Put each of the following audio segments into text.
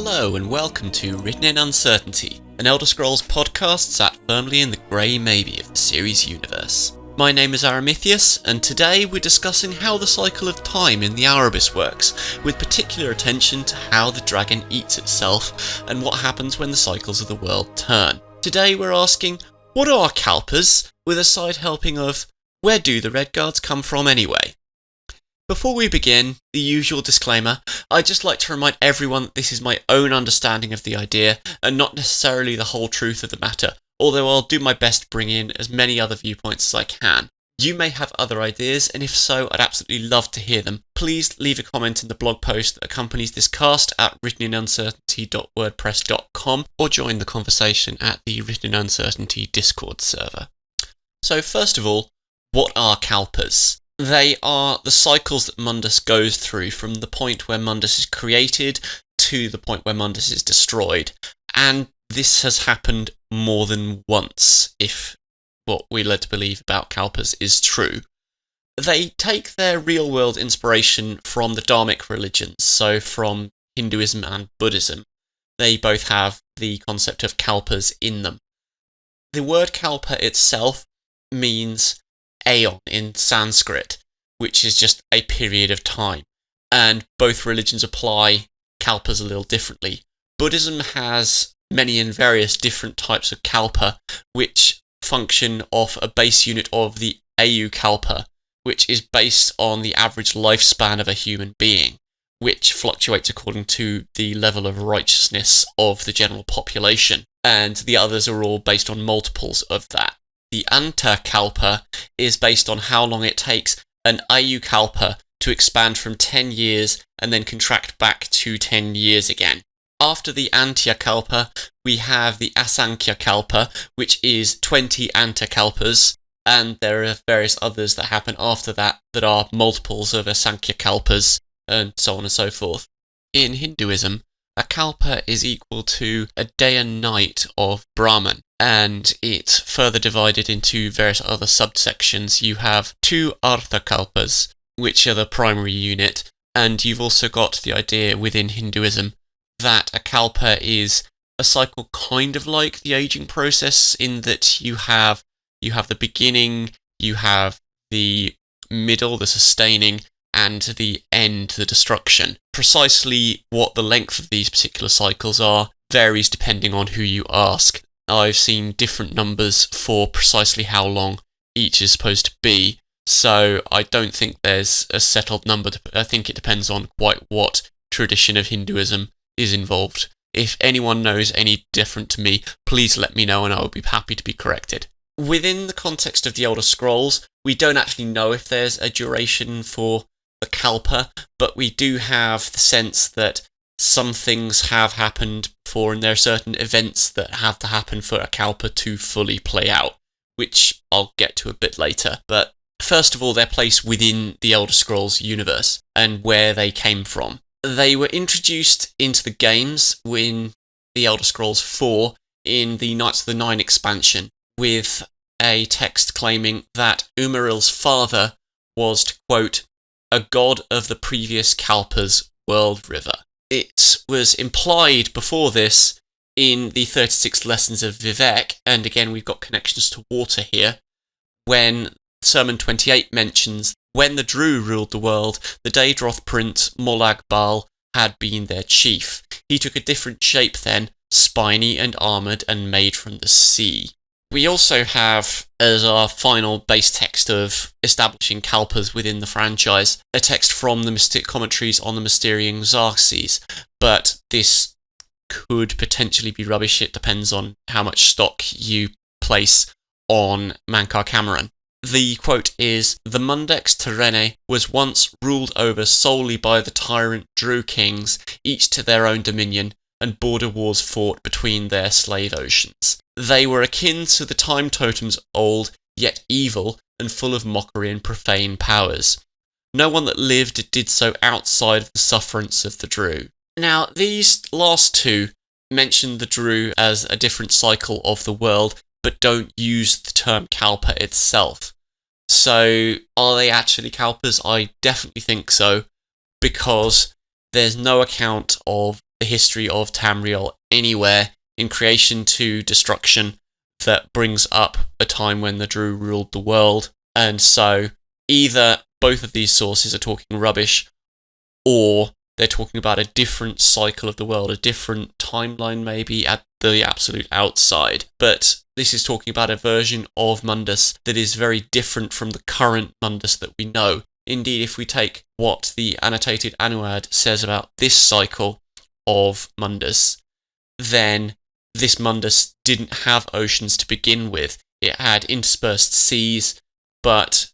Hello and welcome to Written in Uncertainty, an Elder Scrolls podcast sat firmly in the grey maybe of the series universe. My name is Aramithius, and today we're discussing how the cycle of time in the Erebus works, with particular attention to how the dragon eats itself and what happens when the cycles of the world turn. Today we're asking, what are kalpas, with a side helping of, where do the Redguards come from anyway? Before we begin, the usual disclaimer, I'd just like to remind everyone that this is my own understanding of the idea, and not necessarily the whole truth of the matter, although I'll do my best to bring in as many other viewpoints as I can. You may have other ideas, and if so, I'd absolutely love to hear them. Please leave a comment in the blog post that accompanies this cast at writteninuncertainty.wordpress.com, or join the conversation at the Written in Uncertainty Discord server. So first of all, what are kalpas? They are the cycles that Mundus goes through from the point where Mundus is created to the point where Mundus is destroyed. And this has happened more than once, if what we're led to believe about kalpas is true. They take their real-world inspiration from the Dharmic religions, so from Hinduism and Buddhism. They both have the concept of kalpas in them. The word kalpa itself means aeon in Sanskrit, which is just a period of time, and both religions apply kalpas a little differently. Buddhism has many and various different types of kalpa, which function off a base unit of the Ayu kalpa, which is based on the average lifespan of a human being, which fluctuates according to the level of righteousness of the general population, and the others are all based on multiples of that. The Anta kalpa is based on how long it takes an Ayu kalpa to expand from 10 years and then contract back to 10 years again. After the Antya kalpa, we have the Asankhya kalpa, which is 20 Anta kalpas, and there are various others that happen after that are multiples of Asankhya kalpas, and so on and so forth. In Hinduism, a kalpa is equal to a day and night of Brahman, and it's further divided into various other subsections. You have two Artha kalpas, which are the primary unit, and you've also got the idea within Hinduism that a kalpa is a cycle kind of like the aging process, in that you have the beginning, you have the middle, the sustaining, and the end, the destruction. Precisely what the length of these particular cycles are varies depending on who you ask. I've seen different numbers for precisely how long each is supposed to be, so I don't think there's a settled number. I think it depends on quite what tradition of Hinduism is involved. If anyone knows any different to me, please let me know and I will be happy to be corrected. Within the context of the Elder Scrolls, we don't actually know if there's a duration for the kalpa, but we do have the sense that some things have happened before, and there are certain events that have to happen for a kalpa to fully play out, which I'll get to a bit later. But first of all, their place within the Elder Scrolls universe and where they came from. They were introduced into the games in the Elder Scrolls 4 in the Knights of the Nine expansion, with a text claiming that Umaril's father was, to quote, a god of the previous kalpa's world river. It was implied before this in the 36 Lessons of Vivek, and again we've got connections to water here, when Sermon 28 mentions, when the Dru ruled the world, the Daedroth prince Molag Bal had been their chief. He took a different shape then, spiny and armoured and made from the sea. We also have, as our final base text of establishing kalpas within the franchise, a text from the Mystic commentaries on the Mysterian Xarxes, but this could potentially be rubbish. It depends on how much stock you place on Mankar Cameron. The quote is, the Mundex Terene was once ruled over solely by the tyrant Dru kings, each to their own dominion, and border wars fought between their slave oceans. They were akin to the time totems old, yet evil, and full of mockery and profane powers. No one that lived did so outside of the sufferance of the Dru. Now, these last two mention the Dru as a different cycle of the world, but don't use the term kalpa itself. So, are they actually kalpas? I definitely think so, because there's no account of the history of Tamriel anywhere, in creation to destruction, that brings up a time when the Drew ruled the world. And so either both of these sources are talking rubbish, or they're talking about a different cycle of the world, a different timeline maybe at the absolute outside. But this is talking about a version of Mundus that is very different from the current Mundus that we know. Indeed, if we take what the annotated Anuad says about this cycle of Mundus, then this Mundus didn't have oceans to begin with. It had interspersed seas, but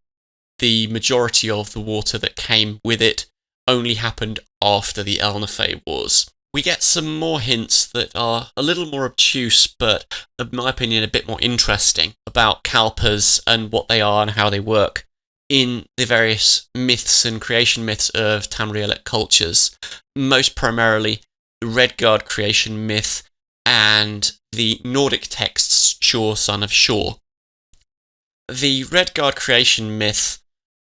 the majority of the water that came with it only happened after the Elnathay Wars. We get some more hints that are a little more obtuse, but in my opinion a bit more interesting, about kalpas and what they are and how they work in the various myths and creation myths of Tamrielic cultures, most primarily the Redguard creation myth and the Nordic texts Shor, son of Shor. The Redguard creation myth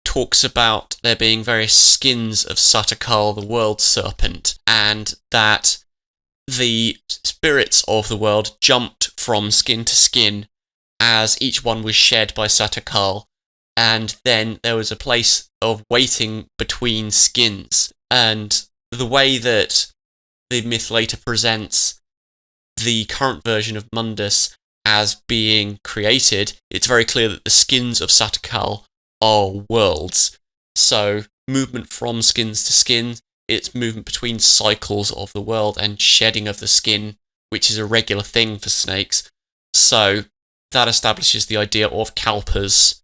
talks about there being various skins of Satakal, the world serpent, and that the spirits of the world jumped from skin to skin as each one was shed by Satakal, and then there was a place of waiting between skins. And the way that the myth later presents the current version of Mundus as being created, it's very clear that the skins of Satakal are worlds. So movement from skins to skin, it's movement between cycles of the world and shedding of the skin, which is a regular thing for snakes. So that establishes the idea of kalpas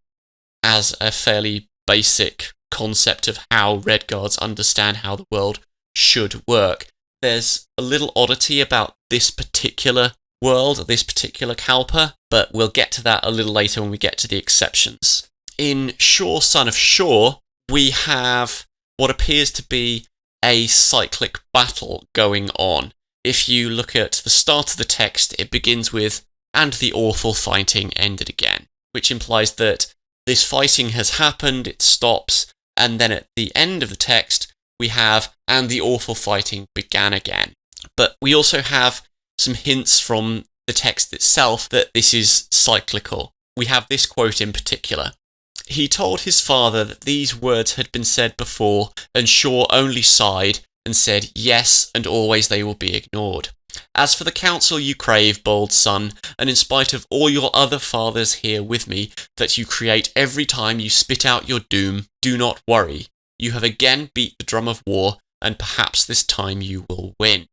as a fairly basic concept of how Redguards understand how the world should work. There's a little oddity about this particular world, this particular kalpa, but we'll get to that a little later when we get to the exceptions. In Shor, son of Shor, we have what appears to be a cyclic battle going on. If you look at the start of the text, it begins with, "and the awful fighting ended again," which implies that this fighting has happened, it stops, and then at the end of the text, we have, "and the awful fighting began again." But we also have some hints from the text itself that this is cyclical. We have this quote in particular. "He told his father that these words had been said before, and Shor only sighed and said, 'Yes, and always they will be ignored. As for the counsel you crave, bold son, and in spite of all your other fathers here with me, that you create every time you spit out your doom, do not worry. You have again beat the drum of war, and perhaps this time you will win.'"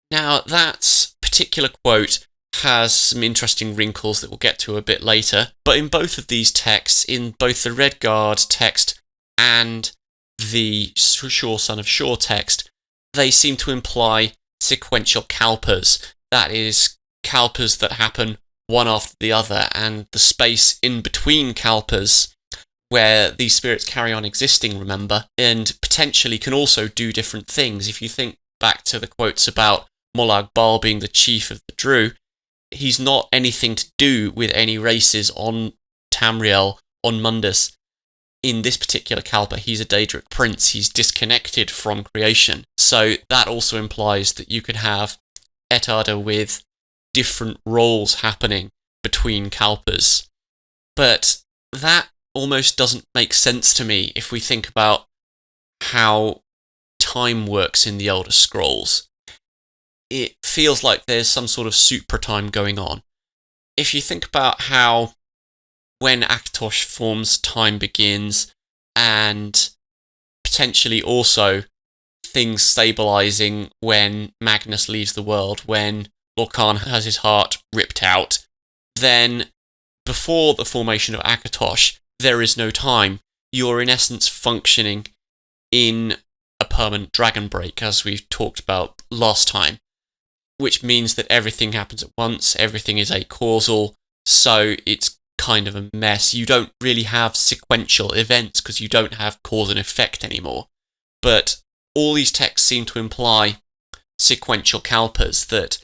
Now, that particular quote has some interesting wrinkles that we'll get to a bit later, but in both of these texts, in both the Redguard text and the Shor, son of Shor text, they seem to imply sequential kalpas. That is, kalpas that happen one after the other, and the space in between kalpas where these spirits carry on existing, remember, and potentially can also do different things. If you think back to the quotes about Molag Bal being the chief of the Drew, he's not anything to do with any races on Tamriel, on Mundus. In this particular kalpa, he's a Daedric prince, he's disconnected from creation. So that also implies that you could have Etarda with different roles happening between kalpas. But that almost doesn't make sense to me if we think about how time works in the Elder Scrolls. It feels like there's some sort of supra time going on. If you think about how when Akatosh forms, time begins, and potentially also things stabilising when Magnus leaves the world, when Lorkhan has his heart ripped out, then before the formation of Akatosh, there is no time. You're in essence functioning in a permanent dragon break, as we've talked about last time, which means that everything happens at once, everything is acausal, so it's kind of a mess. You don't really have sequential events because you don't have cause and effect anymore. But all these texts seem to imply sequential kalpas, that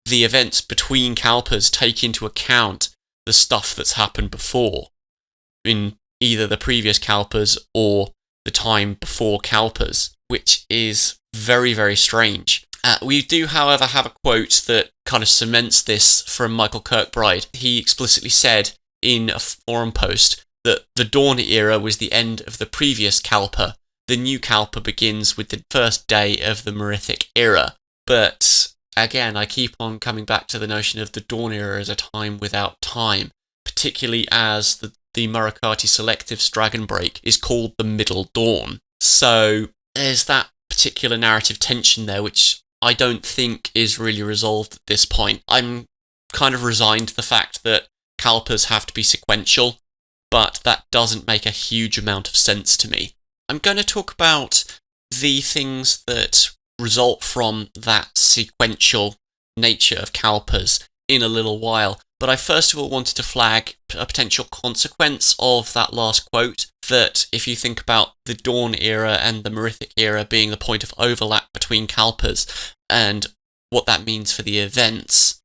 the events between kalpas take into account the stuff that's happened before, in either the previous kalpas or the time before kalpas, which is very, very strange. We do, however, have a quote that kind of cements this from Michael Kirkbride. He explicitly said in a forum post that the Dawn era was the end of the previous Kalpa. The new Kalpa begins with the first day of the Mythic era. But again, I keep on coming back to the notion of the Dawn era as a time without time, particularly as the Murakati Selective's Dragon Break is called the Middle Dawn. So there's that particular narrative tension there, which I don't think is really resolved at this point. I'm kind of resigned to the fact that Kalpas have to be sequential, but that doesn't make a huge amount of sense to me. I'm going to talk about the things that result from that sequential nature of Kalpas in a little while, but I first of all wanted to flag a potential consequence of that last quote, that if you think about the Dawn era and the Mythic era being the point of overlap between Kalpas, and what that means for the events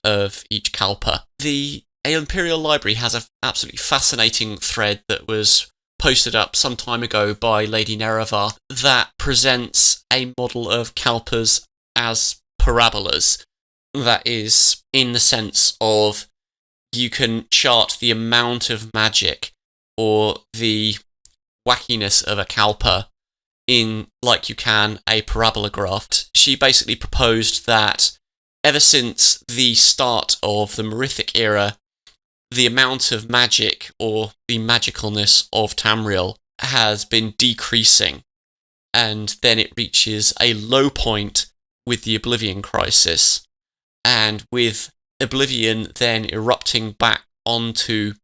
of each Kalpa. The Imperial Library has an absolutely fascinating thread that was posted up some time ago by Lady Nerevar that presents a model of Kalpas as parabolas. That is, in the sense of you can chart the amount of magic or the wackiness of a Kalpa in like you can a parabola graph. She basically proposed that ever since the start of the Mythic era, the amount of magic or the magicalness of Tamriel has been decreasing, and then it reaches a low point with the Oblivion Crisis, and with Oblivion then erupting back onto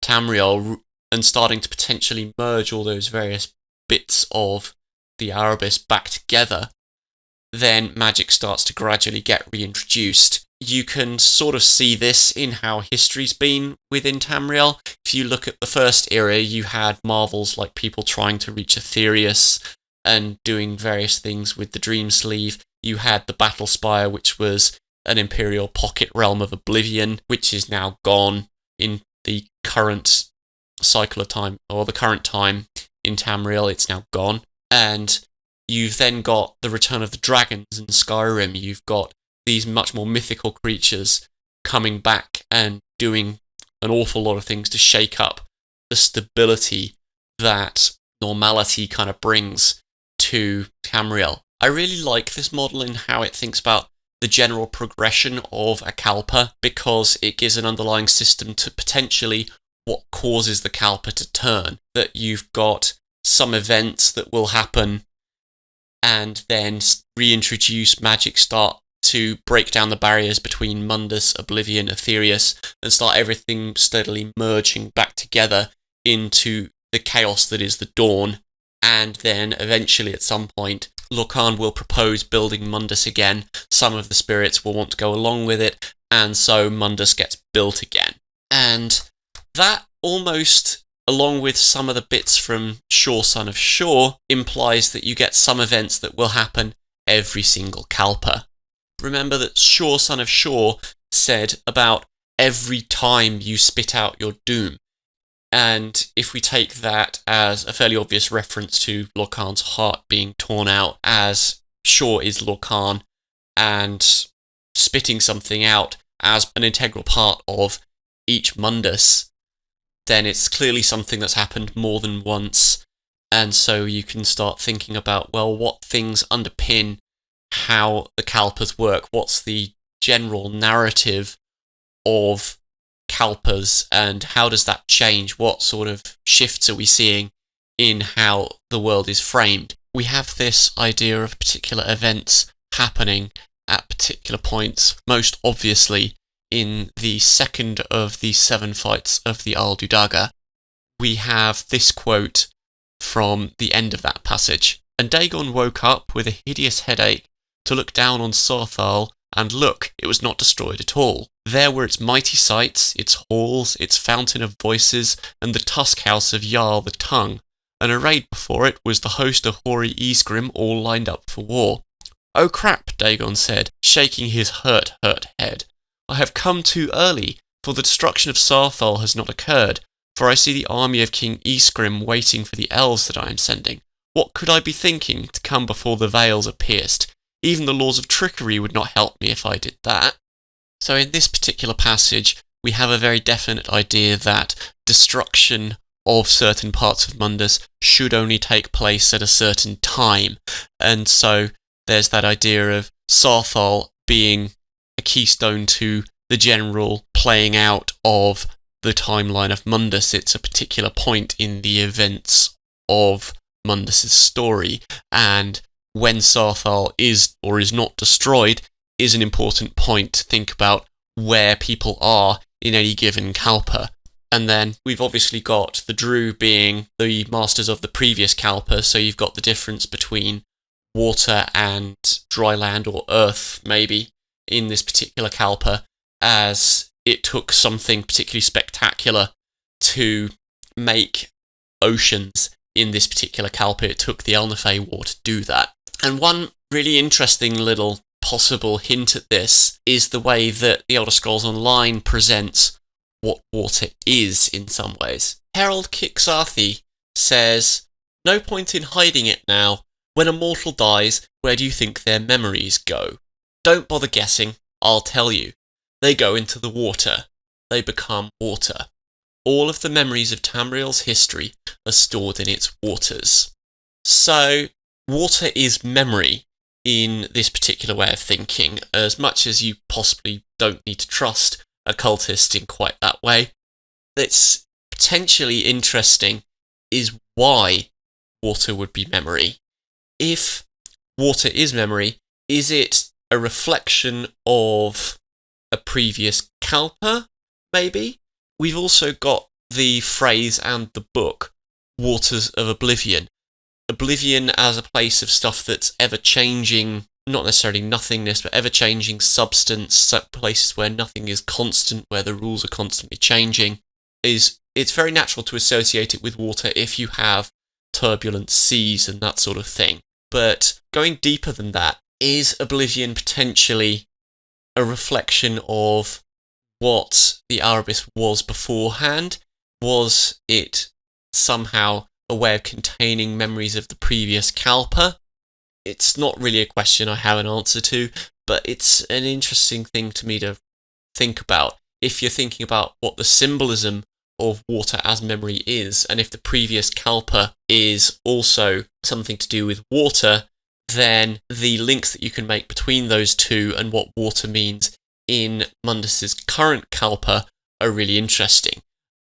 Tamriel and starting to potentially merge all those various bits of the Erebus back together, then magic starts to gradually get reintroduced. You can sort of see this in how history's been within Tamriel. If you look at the first era, you had marvels like people trying to reach Aetherius and doing various things with the Dream Sleeve. You had the Battle Spire, which was an Imperial pocket realm of Oblivion, which is now gone in the current cycle of time, or the current time in Tamriel. It's now gone. And you've then got the return of the dragons in Skyrim. You've got these much more mythical creatures coming back and doing an awful lot of things to shake up the stability that normality kind of brings to Tamriel. I really like this model in how it thinks about the general progression of a Kalpa, because it gives an underlying system to potentially what causes the Kalpa to turn. That you've got some events that will happen and then reintroduce magic, start to break down the barriers between Mundus, Oblivion, Aetherius, and start everything steadily merging back together into the chaos that is the Dawn. And then eventually at some point, Lorkhan will propose building Mundus again. Some of the spirits will want to go along with it, and so Mundus gets built again. And that almost, along with some of the bits from Shor, Son of Shor, implies that you get some events that will happen every single Kalpa. Remember that Shor, Son of Shor said about every time you spit out your doom. And if we take that as a fairly obvious reference to Lorkhan's heart being torn out, as Shor is Lorkhan, and spitting something out as an integral part of each Mundus, then it's clearly something that's happened more than once. And so you can start thinking about, well, what things underpin how the Kalpas work? What's the general narrative of Kalpas, and how does that change? What sort of shifts are we seeing in how the world is framed? We have this idea of particular events happening at particular points, most obviously in the second of the 7 fights of the Al-Dudaga. We have this quote from the end of that passage. And Dagon woke up with a hideous headache to look down on Sarthal, and look, it was not destroyed at all. There were its mighty sites, its halls, its fountain of voices, and the tusk house of Jarl the Tongue, and arrayed before it was the host of hoary Ysgrim all lined up for war. Oh crap, Dagon said, shaking his hurt head. I have come too early, for the destruction of Sarthal has not occurred, for I see the army of King Ysgrim waiting for the elves that I am sending. What could I be thinking to come before the veils are pierced? Even the laws of trickery would not help me if I did that. So in this particular passage, we have a very definite idea that destruction of certain parts of Mundus should only take place at a certain time. And so there's that idea of Sarthal being a keystone to the general playing out of the timeline of Mundus. It's a particular point in the events of Mundus' story, and when Sarthal is or is not destroyed is an important point to think about where people are in any given kalpa. And then we've obviously got the Drew being the masters of the previous kalpa, so you've got the difference between water and dry land, or earth maybe, in this particular kalpa, as it took something particularly spectacular to make oceans in this particular kalpa. It took the Elnafay War to do that. And one really interesting little possible hint at this is the way that the Elder Scrolls Online presents what water is in some ways. Harold Kixarthy says, "No point in hiding it now. When a mortal dies, where do you think their memories go? Don't bother guessing, I'll tell you. They go into the water. They become water. All of the memories of Tamriel's history are stored in its waters." So, water is memory in this particular way of thinking, as much as you possibly don't need to trust a cultist in quite that way. That's potentially interesting is why water would be memory. If water is memory, is it a reflection of a previous kalpa, maybe? We've also got the phrase and the book, Waters of Oblivion. Oblivion as a place of stuff that's ever-changing, not necessarily nothingness, but ever-changing substance, places where nothing is constant, where the rules are constantly changing. It's very natural to associate it with water if you have turbulent seas and that sort of thing. But going deeper than that, is Oblivion potentially a reflection of what the Arabis was beforehand? Was it somehow a way of containing memories of the previous kalpa? It's not really a question I have an answer to, but it's an interesting thing to me to think about. If you're thinking about what the symbolism of water as memory is, and if the previous kalpa is also something to do with water, then the links that you can make between those two and what water means in Mundus's current kalpa are really interesting.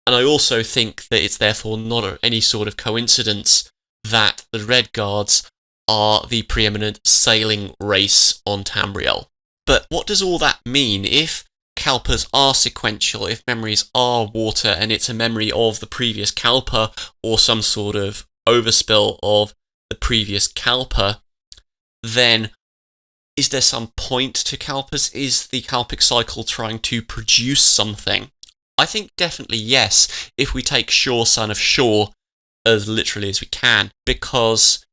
And I also think that it's therefore not any sort of coincidence that the Redguards are the preeminent sailing race on Tamriel. But what does all that mean? If kalpas are sequential, if memories are water, and it's a memory of the previous kalpa, or some sort of overspill of the previous kalpa, then is there some point to kalpas? Is the kalpic cycle trying to produce something? I think definitely yes, if we take Shor, son of Shor, as literally as we can, because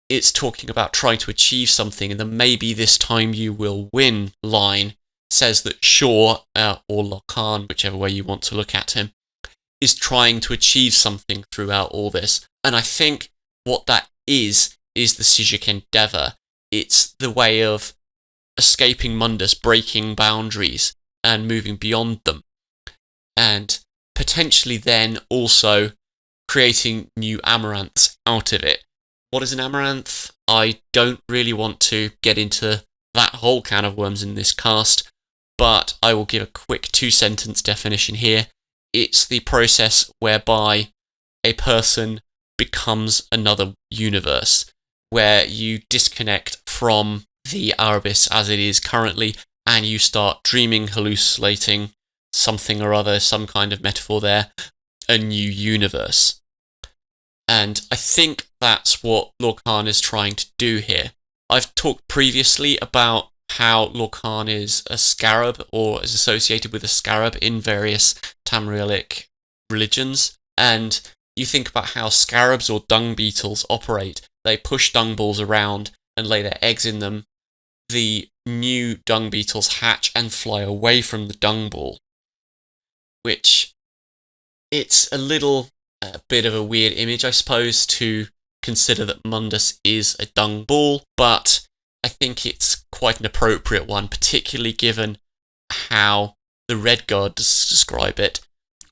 it's talking about trying to achieve something, and the "maybe this time you will win" line says that Shor, or Lokan, whichever way you want to look at him, is trying to achieve something throughout all this. And I think what that is the Sijik endeavour. It's the way of escaping Mundus, breaking boundaries, and moving beyond them. And potentially then also creating new amaranths out of it. What is an amaranth? I don't really want to get into that whole can of worms in this cast, but I will give a quick 2-sentence definition here. It's the process whereby a person becomes another universe, where you disconnect from the Arabis as it is currently, and you start dreaming, hallucinating something or other, some kind of metaphor there, a new universe. And I think that's what Lorcan is trying to do here. I've talked previously about how Lorcan is a scarab, or is associated with a scarab in various Tamrielic religions, and you think about how scarabs or dung beetles operate. They push dung balls around and lay their eggs in them. The new dung beetles hatch and fly away from the dung ball, which it's a bit of a weird image, I suppose, to consider that Mundus is a dung ball, but I think it's quite an appropriate one, particularly given how the Redguards describe it,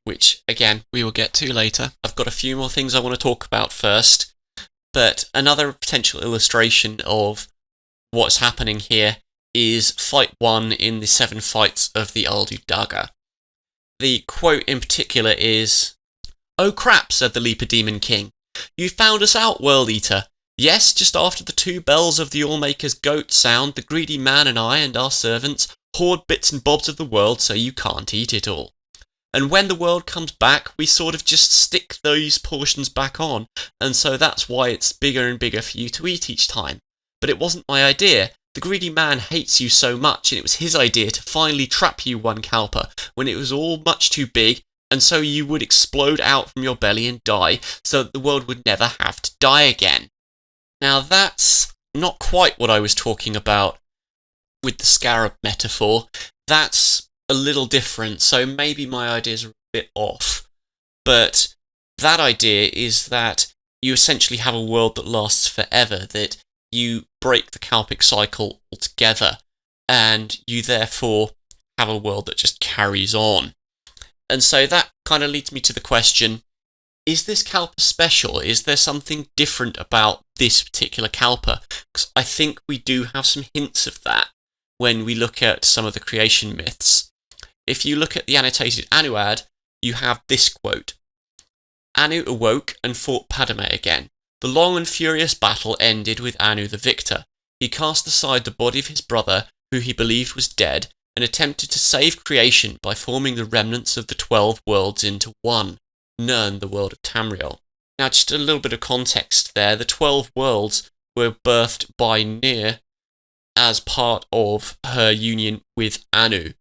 which, again, we will get to later. I've got a few more things I want to talk about first, but another potential illustration of what's happening here is Fight 1 in the 7 Fights of the Aldu Daga. The quote in particular is, "Oh crap," said the Leaper Demon King. "You found us out, World Eater. Yes, just after the 2 bells of the Allmaker's goat sound, the greedy man and I and our servants hoard bits and bobs of the world so you can't eat it all. And when the world comes back, we sort of just stick those portions back on, and so that's why it's bigger and bigger for you to eat each time. But it wasn't my idea. The greedy man hates you so much, and it was his idea to finally trap you one kalpa when it was all much too big, and so you would explode out from your belly and die, so that the world would never have to die again." Now that's not quite what I was talking about with the scarab metaphor. That's a little different, so maybe my ideas are a bit off. But that idea is that you essentially have a world that lasts forever, that you break the kalpic cycle altogether, and you therefore have a world that just carries on. And so that kind of leads me to the question, is this kalpa special? Is there something different about this particular kalpa? Because I think we do have some hints of that when we look at some of the creation myths. If you look at the annotated Anuad, you have this quote. "Anu awoke and fought Padme again. The long and furious battle ended with Anu the victor. He cast aside the body of his brother, who he believed was dead, and attempted to save creation by forming the remnants of the 12 worlds into one, Nirn, the world of Tamriel." Now, just a little bit of context there. The 12 worlds were birthed by Nir as part of her union with Anu,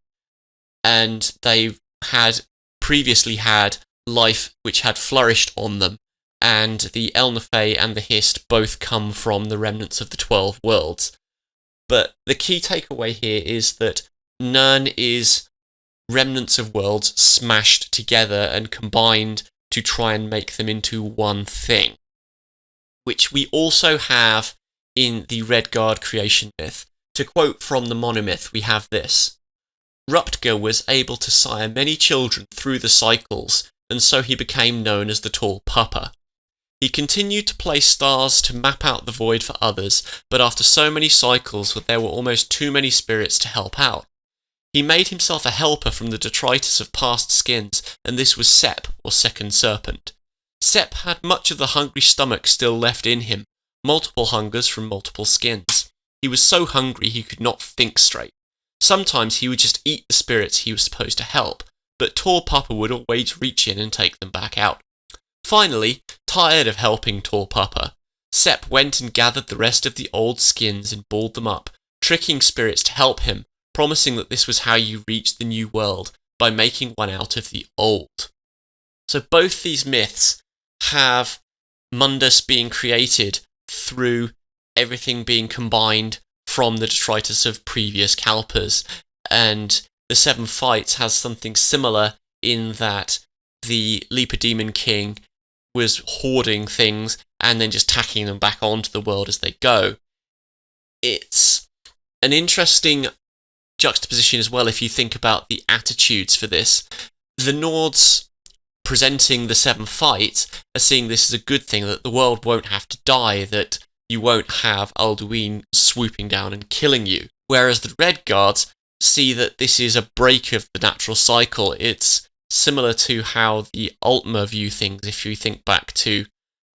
and they had previously had life which had flourished on them, and the Elnafey and the Hist both come from the remnants of the 12 worlds. But the key takeaway here is that Nirn is remnants of worlds smashed together and combined to try and make them into one thing, which we also have in the Redguard creation myth. To quote from the monomyth, we have this. "Ruptger was able to sire many children through the cycles, and so he became known as the Tall Papa. He continued to place stars to map out the void for others, but after so many cycles there were almost too many spirits to help out. He made himself a helper from the detritus of past skins, and this was Sep, or Second Serpent. Sep had much of the hungry stomach still left in him, multiple hungers from multiple skins. He was so hungry he could not think straight. Sometimes he would just eat the spirits he was supposed to help, but Tall Papa would always reach in and take them back out. Finally, tired of helping Tall Papa, Sep went and gathered the rest of the old skins and balled them up, tricking spirits to help him, promising that this was how you reached the new world, by making one out of the old." So both these myths have Mundus being created through everything being combined from the detritus of previous kalpas, and the 7 Fights has something similar in that the Leaper Demon King was hoarding things and then just tacking them back onto the world as they go. It's an interesting juxtaposition as well if you think about the attitudes for this. The Nords presenting the 7 Fights are seeing this as a good thing, that the world won't have to die, that you won't have Alduin swooping down and killing you. Whereas the Redguards see that this is a break of the natural cycle. It's similar to how the Altmer view things, if you think back to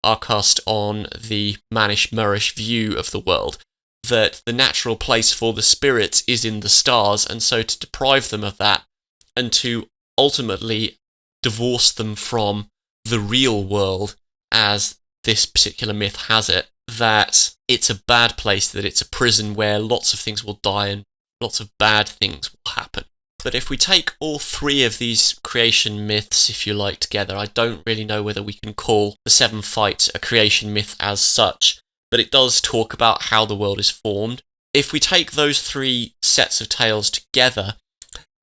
Arkast on the Manish-Murish view of the world, that the natural place for the spirits is in the stars, and so to deprive them of that, and to ultimately divorce them from the real world, as this particular myth has it, that it's a bad place, that it's a prison where lots of things will die and lots of bad things will happen. But if we take all 3 of these creation myths, if you like, together, I don't really know whether we can call the 7 Fights a creation myth as such, but it does talk about how the world is formed. If we take those 3 sets of tales together,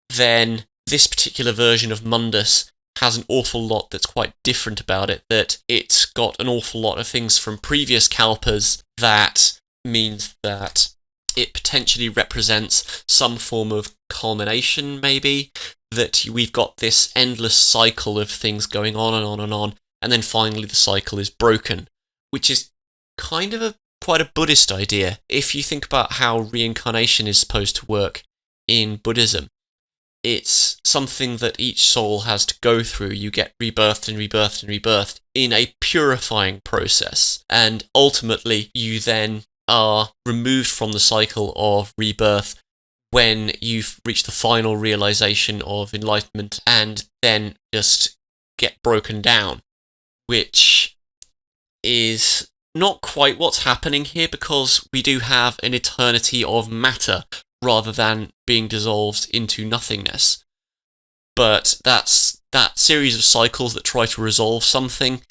then this particular version of Mundus has an awful lot that's quite different about it, that it's got an awful lot of things from previous kalpas that means that it potentially represents some form of culmination, maybe, that we've got this endless cycle of things going on and on and on, and then finally the cycle is broken, which is kind of quite a Buddhist idea. If you think about how reincarnation is supposed to work in Buddhism, it's something that each soul has to go through. You get rebirthed and rebirthed and rebirthed in a purifying process, and ultimately you then are removed from the cycle of rebirth when you've reached the final realization of enlightenment, and then just get broken down, which is not quite what's happening here, because we do have an eternity of matter rather than being dissolved into nothingness. But that series of cycles that try to resolve something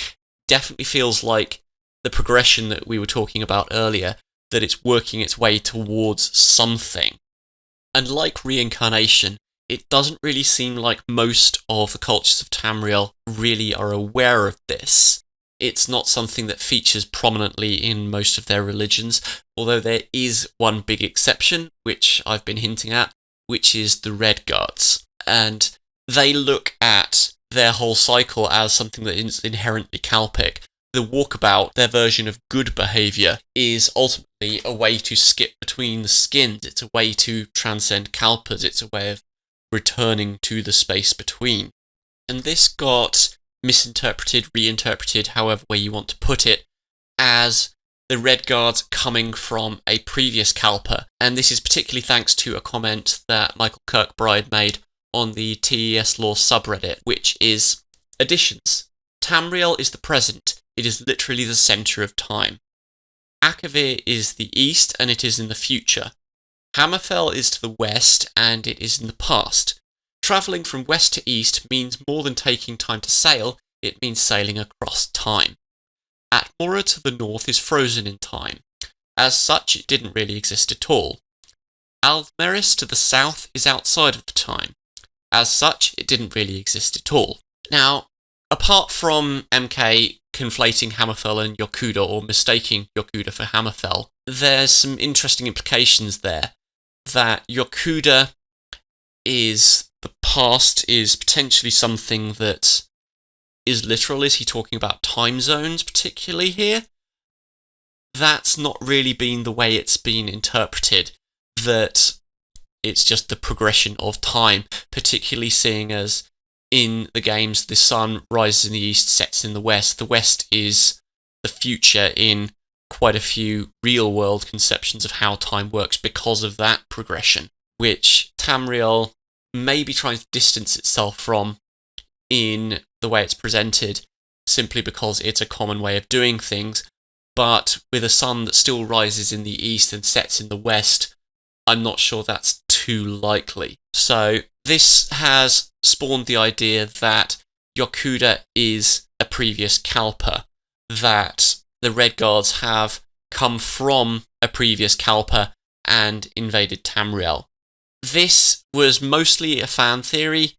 definitely feels like the progression that we were talking about earlier, that it's working its way towards something. And like reincarnation, it doesn't really seem like most of the cultures of Tamriel really are aware of this. It's not something that features prominently in most of their religions, although there is one big exception, which I've been hinting at, which is the Redguards. And they look at their whole cycle as something that is inherently Kalpic. The walkabout, their version of good behaviour, is ultimately a way to skip between the skins. It's a way to transcend Kalpas. It's a way of returning to the space between. And this got misinterpreted, reinterpreted, however way you want to put it, as the Redguards coming from a previous Kalpa. And this is particularly thanks to a comment that Michael Kirkbride made on the TES Law subreddit, which is additions. Tamriel is the present. It is literally the centre of time. Akavir is the east, and it is in the future. Hammerfell is to the west, and it is in the past. Travelling from west to east means more than taking time to sail, it means sailing across time. Atmora to the north is frozen in time. As such, it didn't really exist at all. Aldmeris to the south is outside of the time. As such, it didn't really exist at all. Now, apart from MK conflating Hammerfell and Yokuda, or mistaking Yokuda for Hammerfell, there's some interesting implications there. That Yokuda is the past is potentially something that is literal. Is he talking about time zones particularly here? That's not really been the way it's been interpreted, that it's just the progression of time, particularly seeing as in the games the sun rises in the east, sets in the west. The west is the future in quite a few real-world conceptions of how time works because of that progression, which Tamriel may be trying to distance itself from in the way it's presented, simply because it's a common way of doing things. But with a sun that still rises in the east and sets in the west, I'm not sure that's too likely. So this has spawned the idea that Yokuda is a previous Kalpa, that the Redguards have come from a previous Kalpa and invaded Tamriel. This was mostly a fan theory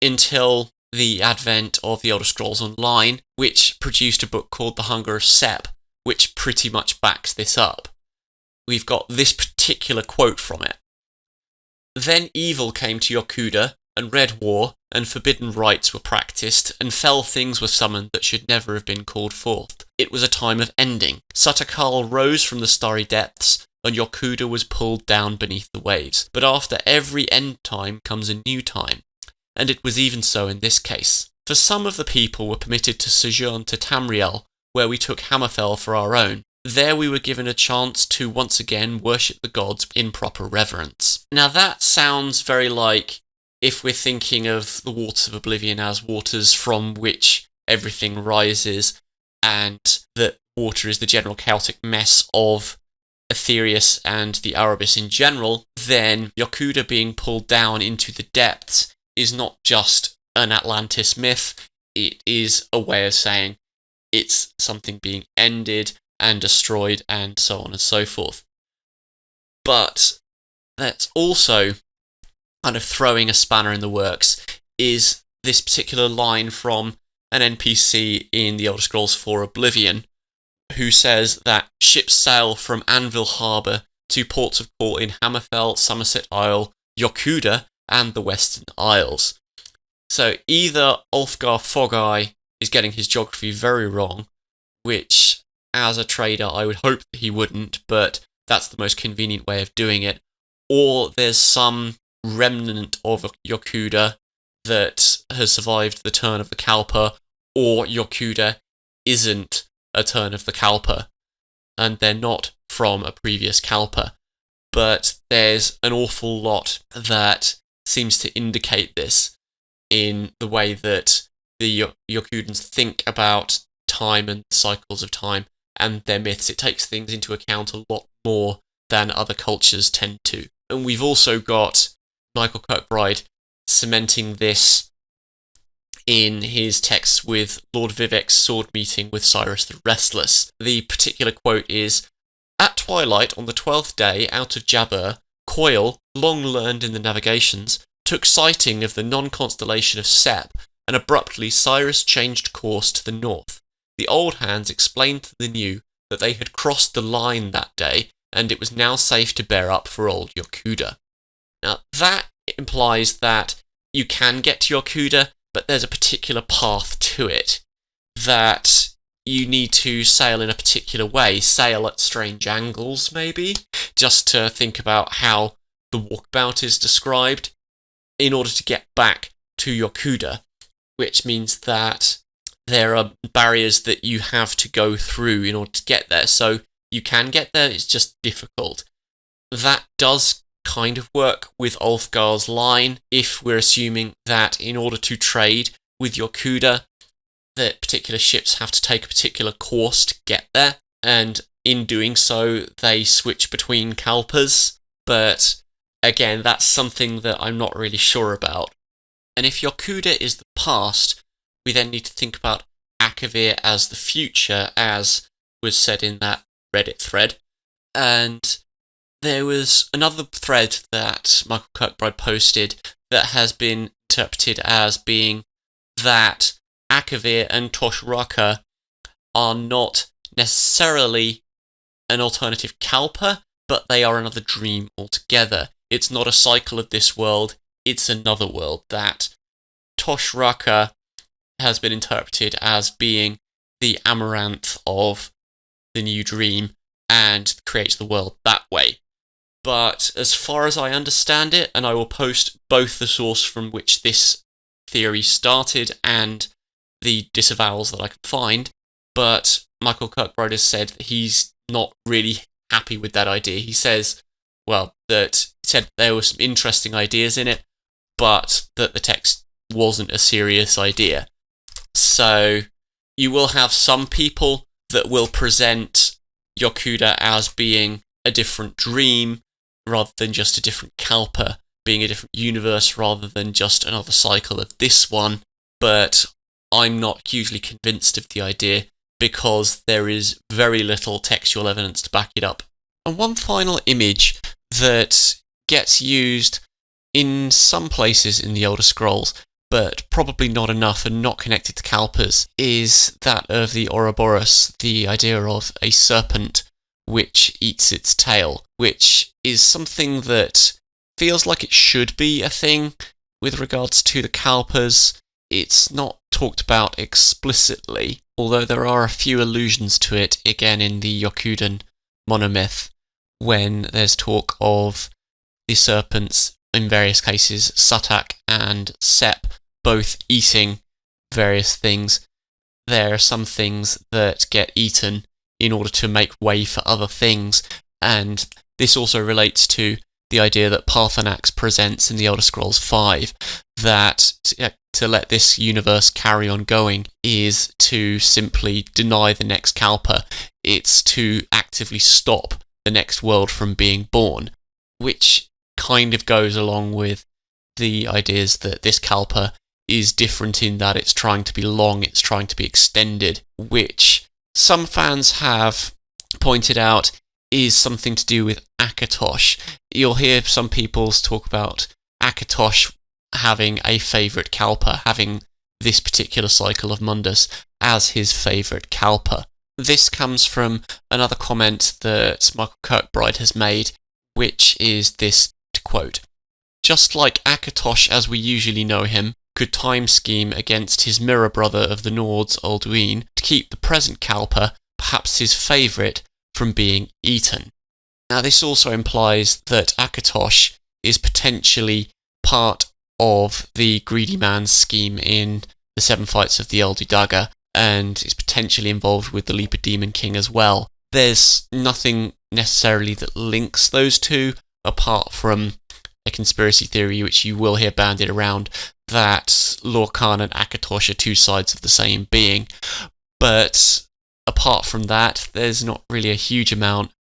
until the advent of the Elder Scrolls Online, which produced a book called The Hunger of Sep, which pretty much backs this up. We've got this particular quote from it. Then evil came to Yokuda, and red war, and forbidden rites were practiced, and fell things were summoned that should never have been called forth. It was a time of ending. Sutakal rose from the starry depths, and Yokuda was pulled down beneath the waves. But after every end time comes a new time, and it was even so in this case. For some of the people were permitted to sojourn to Tamriel, where we took Hammerfell for our own. There we were given a chance to once again worship the gods in proper reverence. Now that sounds very like if we're thinking of the waters of oblivion as waters from which everything rises, and that water is the general chaotic mess of Aetherius and the Erebus in general, then Yokuda being pulled down into the depths is not just an Atlantis myth, it is a way of saying it's something being ended and destroyed and so on and so forth. But that's also kind of throwing a spanner in the works is this particular line from an NPC in the Elder Scrolls IV Oblivion, who says that ships sail from Anvil Harbour to ports of call in Hammerfell, Somerset Isle, Yokuda, and the Western Isles. So either Ulfgar Fogeye is getting his geography very wrong, which, as a trader, I would hope that he wouldn't, but that's the most convenient way of doing it, or there's some remnant of Yokuda that has survived the turn of the Kalpa, or Yokuda isn't a turn of the Kalpa, and they're not from a previous Kalpa. But there's an awful lot that seems to indicate this in the way that the Yokudans think about time and cycles of time and their myths. It takes things into account a lot more than other cultures tend to. And we've also got Michael Kirkbride cementing this in his texts with Lord Vivek's sword meeting with Cyrus the Restless. The particular quote is, "At twilight on the 12th day out of Jabur, Coil, long learned in the navigations, took sighting of the non-constellation of Sep, and abruptly Cyrus changed course to the north. The old hands explained to the new that they had crossed the line that day, and it was now safe to bear up for old Yokuda." Now, that implies that you can get to Yokuda, but there's a particular path to it, that you need to sail in a particular way, sail at strange angles, maybe, just to think about how the walkabout is described, in order to get back to Yokuda, which means that there are barriers that you have to go through in order to get there. So you can get there, it's just difficult. That does kind of work with Ulfgar's line, if we're assuming that in order to trade with Yokuda, that particular ships have to take a particular course to get there, and in doing so, they switch between Kalpas, but again, that's something that I'm not really sure about. And if Yokuda is the past, we then need to think about Akavir as the future, as was said in that Reddit thread. And there was another thread that Michael Kirkbride posted that has been interpreted as being that Akavir and Toshraka are not necessarily an alternative Kalpa, but they are another dream altogether. It's not a cycle of this world, it's another world. That Toshraka has been interpreted as being the amaranth of the new dream and creates the world that way. But as far as I understand it, and I will post both the source from which this theory started and the disavowals that I can find, but Michael Kirkbride has said that he's not really happy with that idea. He says, well, that he said there were some interesting ideas in it, but that the text wasn't a serious idea. So you will have some people that will present Yokuda as being a different dream rather than just a different Kalpa, being a different universe rather than just another cycle of this one, but I'm not hugely convinced of the idea because there is very little textual evidence to back it up. And one final image that gets used in some places in the Elder Scrolls, but probably not enough and not connected to Kalpas, is that of the Ouroboros, the idea of a serpent which eats its tail, which is something that feels like it should be a thing with regards to the Kalpas. It's not talked about explicitly, although there are a few allusions to it, again in the Yokudan monomyth, when there's talk of the serpents, in various cases, Sutak and Sep, both eating various things. There are some things that get eaten in order to make way for other things, and this also relates to the idea that Paarthurnax presents in the Elder Scrolls V, that to let this universe carry on going is to simply deny the next Kalpa. It's to actively stop the next world from being born, which kind of goes along with the ideas that this Kalpa is different in that it's trying to be long, it's trying to be extended, which some fans have pointed out is something to do with Akatosh. You'll hear some people talk about Akatosh having a favourite Kalpa, having this particular cycle of Mundus as his favourite Kalpa. This comes from another comment that Michael Kirkbride has made, which is this quote: "Just like Akatosh as we usually know him, could time scheme against his mirror brother of the Nords, Alduin, to keep the present Kalpa, perhaps his favourite, from being eaten." Now this also implies that Akatosh is potentially part of the greedy man's scheme in the Seven Fights of the Elder Dagger, and is potentially involved with the Leaper Demon King as well. There's nothing necessarily that links those two, apart from a conspiracy theory which you will hear bandied around, that Lorcan and Akatosh are two sides of the same being. But apart from that, there's not really a huge amount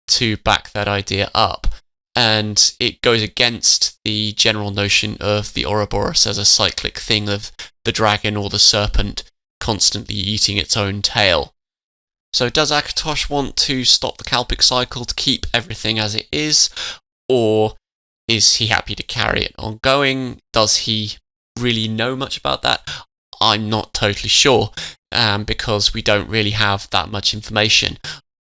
to back that idea up, and it goes against the general notion of the Ouroboros as a cyclic thing of the dragon or the serpent constantly eating its own tail. So does Akatosh want to stop the Kalpic cycle to keep everything as it is, or is he happy to carry it ongoing? Does he really know much about that? I'm not totally sure, because we don't really have that much information,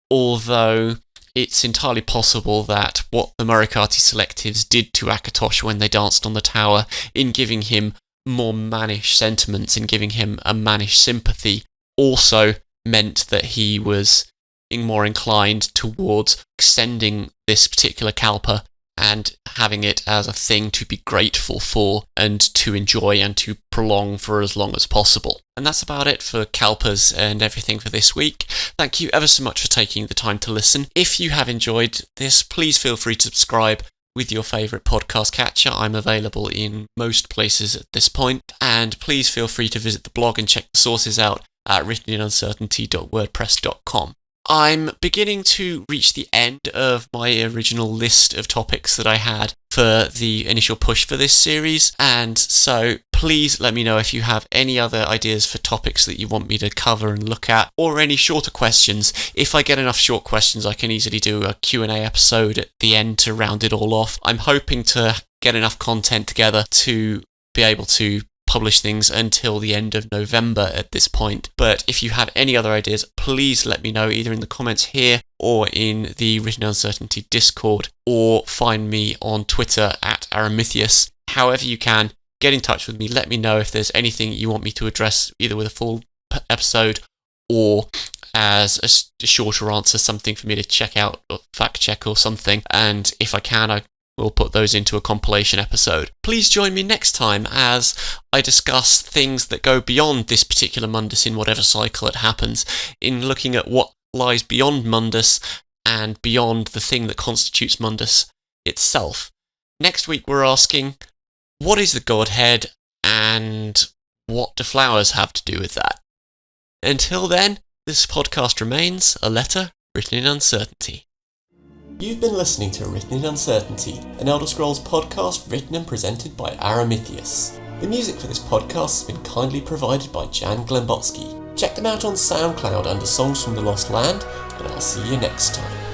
although it's entirely possible that what the Murikati Selectives did to Akatosh when they danced on the tower, in giving him more mannish sentiments, in giving him a mannish sympathy, also meant that he was more inclined towards extending this particular Kalpa and having it as a thing to be grateful for and to enjoy and to prolong for as long as possible. And that's about it for Kalpas and everything for this week. Thank you ever so much for taking the time to listen. If you have enjoyed this, please feel free to subscribe with your favourite podcast catcher. I'm available in most places at this point. And please feel free to visit the blog and check the sources out at writteninuncertainty.wordpress.com. I'm beginning to reach the end of my original list of topics that I had for the initial push for this series, and so please let me know if you have any other ideas for topics that you want me to cover and look at, or any shorter questions. If I get enough short questions, I can easily do a Q&A episode at the end to round it all off. I'm hoping to get enough content together to be able to publish things until the end of November at this point. But if you have any other ideas, please let me know either in the comments here or in the Written Uncertainty Discord, or find me on Twitter at Aramithius. However you can, get in touch with me. Let me know if there's anything you want me to address, either with a full episode or as a shorter answer, something for me to check out or fact check or something. And if I can, we'll put those into a compilation episode. Please join me next time as I discuss things that go beyond this particular Mundus in whatever cycle it happens, in looking at what lies beyond Mundus and beyond the thing that constitutes Mundus itself. Next week we're asking, what is the Godhead and what do flowers have to do with that? Until then, this podcast remains a letter written in uncertainty. You've been listening to Written in Uncertainty, an Elder Scrolls podcast written and presented by Aramithius. The music for this podcast has been kindly provided by Jan Glembotsky. Check them out on SoundCloud under Songs from the Lost Land, and I'll see you next time.